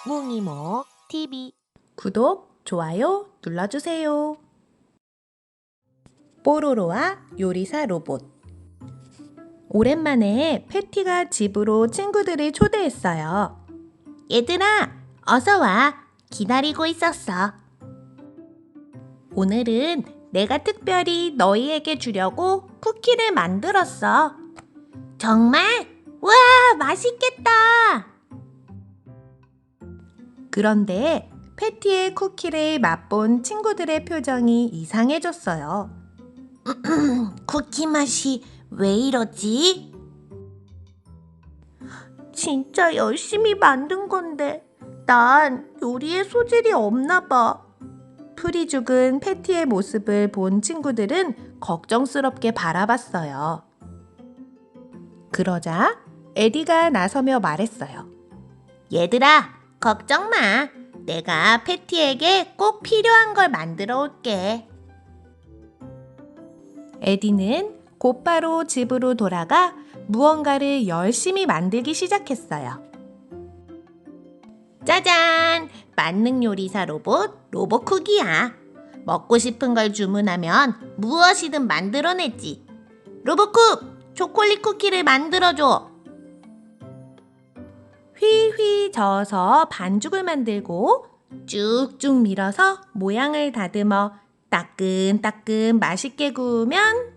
뭉이모 TV 구독, 좋아요 눌러주세요. 뽀로로와 요리사 로봇. 오랜만에 패티가 집으로 친구들을 초대했어요. 얘들아, 어서 와. 기다리고 있었어. 오늘은 내가 특별히 너희에게 주려고 쿠키를 만들었어. 정말? 와, 맛있겠다. 그런데 패티의 쿠키를 맛본 친구들의 표정이 이상해졌어요. 쿠키 맛이 왜 이러지? 진짜 열심히 만든 건데 난 요리에 소질이 없나 봐. 풀이 죽은 패티의 모습을 본 친구들은 걱정스럽게 바라봤어요. 그러자 에디가 나서며 말했어요. 얘들아, 걱정 마. 내가 패티에게 꼭 필요한 걸 만들어 올게. 에디는 곧바로 집으로 돌아가 무언가를 열심히 만들기 시작했어요. 짜잔! 만능 요리사 로봇 쿠키야. 먹고 싶은 걸 주문하면 무엇이든 만들어내지. 로봇쿡! 초콜릿 쿠키를 만들어줘. 휘휘 저어서 반죽을 만들고 쭉쭉 밀어서 모양을 다듬어 따끈따끈 맛있게 구우면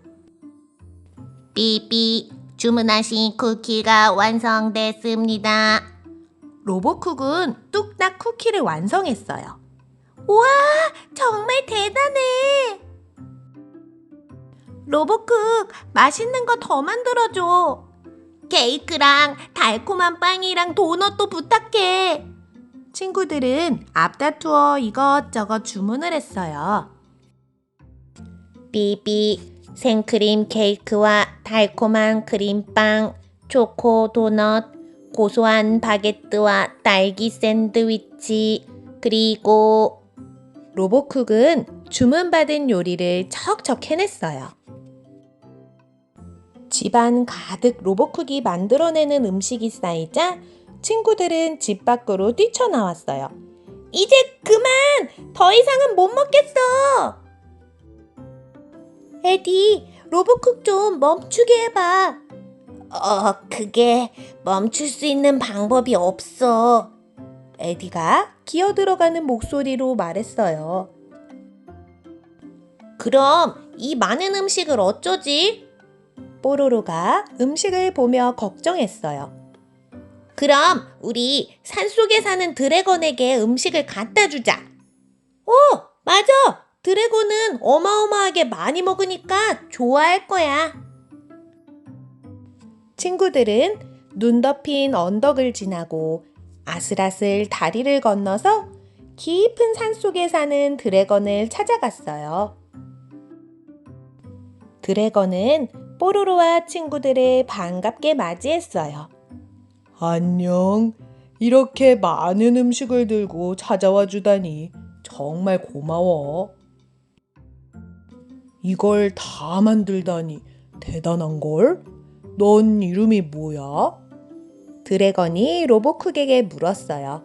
삐삐, 주문하신 쿠키가 완성됐습니다. 로봇쿡은 뚝딱 쿠키를 완성했어요. 우와, 정말 대단해. 로봇쿡, 맛있는 거 더 만들어줘. 케이크랑 달콤한 빵이랑 도넛도 부탁해. 친구들은 앞다투어 이것저것 주문을 했어요. 삐삐, 생크림 케이크와 달콤한 크림빵, 초코 도넛, 고소한 바게트와 딸기 샌드위치, 그리고 로봇쿡은 주문받은 요리를 척척 해냈어요. 집안 가득 로봇쿡이 만들어내는 음식이 쌓이자 친구들은 집 밖으로 뛰쳐나왔어요. 이제 그만! 더 이상은 못 먹겠어! 에디, 로봇쿡 좀 멈추게 해봐. 그게 멈출 수 있는 방법이 없어. 에디가 기어들어가는 목소리로 말했어요. 그럼 이 많은 음식을 어쩌지? 뽀로로가 음식을 보며 걱정했어요. 그럼 우리 산속에 사는 드래곤에게 음식을 갖다 주자. 맞아. 드래곤은 어마어마하게 많이 먹으니까 좋아할 거야. 친구들은 눈 덮인 언덕을 지나고 아슬아슬 다리를 건너서 깊은 산속에 사는 드래곤을 찾아갔어요. 드래곤은 뽀로로와 친구들을 반갑게 맞이했어요. 안녕. 이렇게 많은 음식을 들고 찾아와 주다니 정말 고마워. 이걸 다 만들다니 대단한걸? 넌 이름이 뭐야? 드래곤이 로봇쿡에게 물었어요.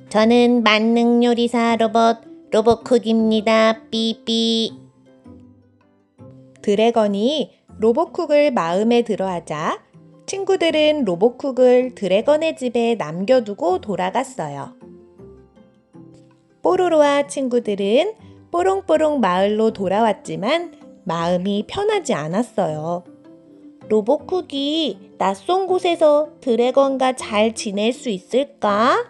저는 만능 요리사 로봇쿡입니다. 삐삐. 드래곤이 로봇쿡을 마음에 들어하자 친구들은 로봇쿡을 드래곤의 집에 남겨두고 돌아갔어요. 뽀로로와 친구들은 뽀롱뽀롱 마을로 돌아왔지만 마음이 편하지 않았어요. 로봇쿡이 낯선 곳에서 드래곤과 잘 지낼 수 있을까?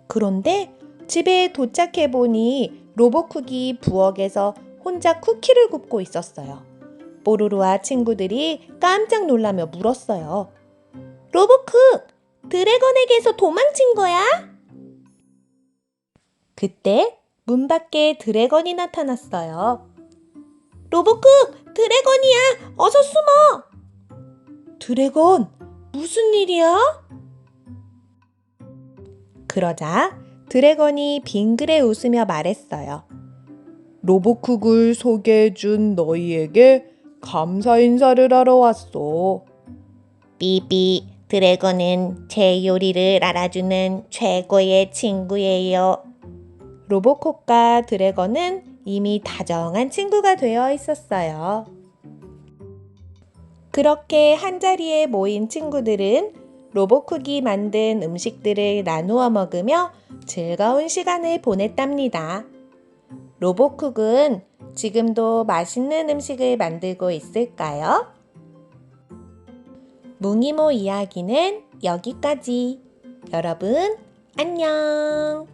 그런데 집에 도착해보니 로봇쿡이 부엌에서 혼자 쿠키를 굽고 있었어요. 뽀로로와 친구들이 깜짝 놀라며 물었어요. 로봇쿡, 드래곤에게서 도망친 거야? 그때 문 밖에 드래곤이 나타났어요. 로봇쿡, 드래곤이야! 어서 숨어! 드래곤, 무슨 일이야? 그러자 드래곤이 빙그레 웃으며 말했어요. 로봇쿡을 소개해준 너희에게 감사 인사를 하러 왔어. 삐삐, 드래곤은 제 요리를 알아주는 최고의 친구예요. 로보콧과 드래곤은 이미 다정한 친구가 되어 있었어요. 그렇게 한자리에 모인 친구들은 로보쿡이 만든 음식들을 나누어 먹으며 즐거운 시간을 보냈답니다. 로보쿡은 지금도 맛있는 음식을 만들고 있을까요? 뭉이모 이야기는 여기까지. 여러분, 안녕!